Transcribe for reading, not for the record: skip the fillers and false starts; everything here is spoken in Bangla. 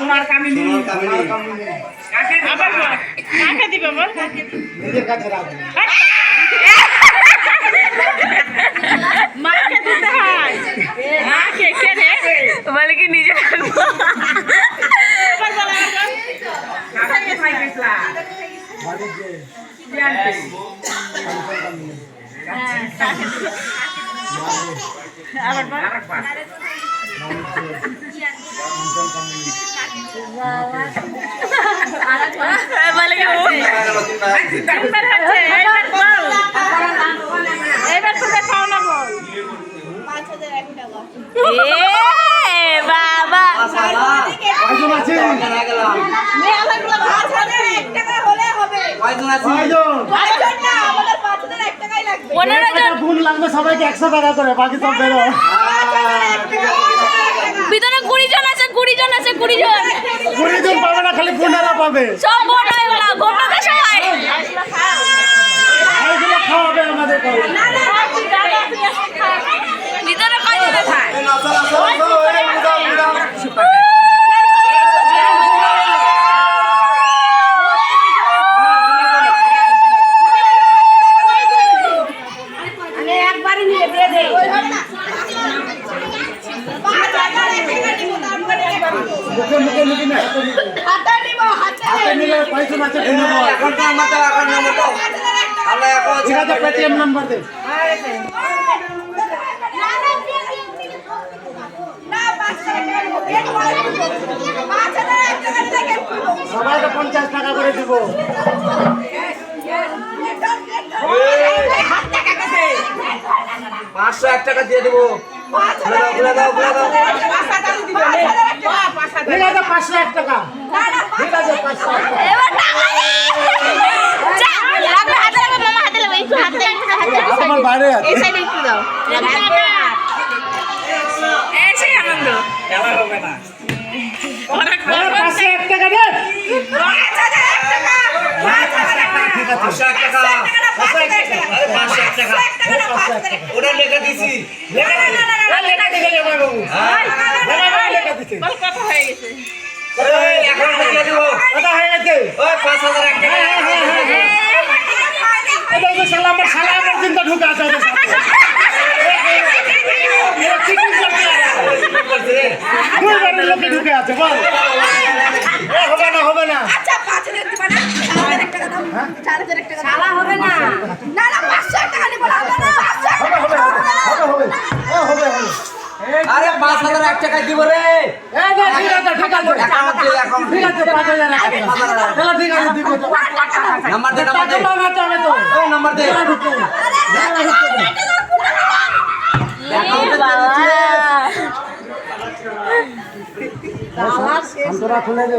তোমার কামিনী কাকে দিবে বল নিজের কাছে রাখো মাকে দিতে হয় মাকে কে রে বলে কি নিজে রাখবো আবার বলা কাকে খাই গেছলা বাড়ি যে জানতে আবার বল সবাইকে 100 টাকা করে বাকি সব বেরো ভিতরে 20 জন আছে 20 জন আছে 20 জন 20 জন পাবে না খালি পুনারা পাবে সব বড়াই ওলা গোটাতে সবাই এইগুলো খাওয়াবে আমাদের করে না না ভিতরে কয় জন খায় একবারই নিয়ে দিয়ে দে মুখে মুখে মুখে না হাতে নিব হাতে নিলে পয়সা আছে কিনে দাও এখন তো আমার দাও এখন নাম্বার দাও আল্লাহ এখন ঠিক আছে পেটিএম নাম্বার দে সবাইকে 50 টাকা করে দিব 501 টাকা দিয়ে দেবো বলে দাও ঠিক আছে 501 টাকা ঠিক আছে 501 এবার টাকা লাগবে হাতে লাগবে মামা হাতে লাগবে একটু হাতে আমার বাইরে আছে এই সাইডে একটু দাও এসে আনন্দ খেলা হবে না 501 টাকা দে 501 টাকা 501 টাকা ওটা লেখা দিছি লেখা দিতে যাবে বাবু লেখা দিতে বল কত হয়ে গেছে এই এখন দিয়ে দেবো কথা হয়ে গেছে ওই 5001 টাকা এটা তো শালা আমার চিন্তা ঢুকে আছে ওদের সাথে চিটিং করতে দুই বারের লোকে ঢুকে আছে বল হবে না আচ্ছা 5000 দিবা না 4000 টাকা দাও 4000 টাকা শালা হবে না না না 500 টাকা নিব হবে না হবে আরে 5001 টাকা দিব রে এই যে ঠিক আছে অ্যাকাউন্ট দে অ্যাকাউন্ট ঠিক আছে 5000 চলো ঠিক আছে দিব নাম্বার দে টাকা না চাবে তো ওই নাম্বার দে অ্যাকাউন্ট খুলে দে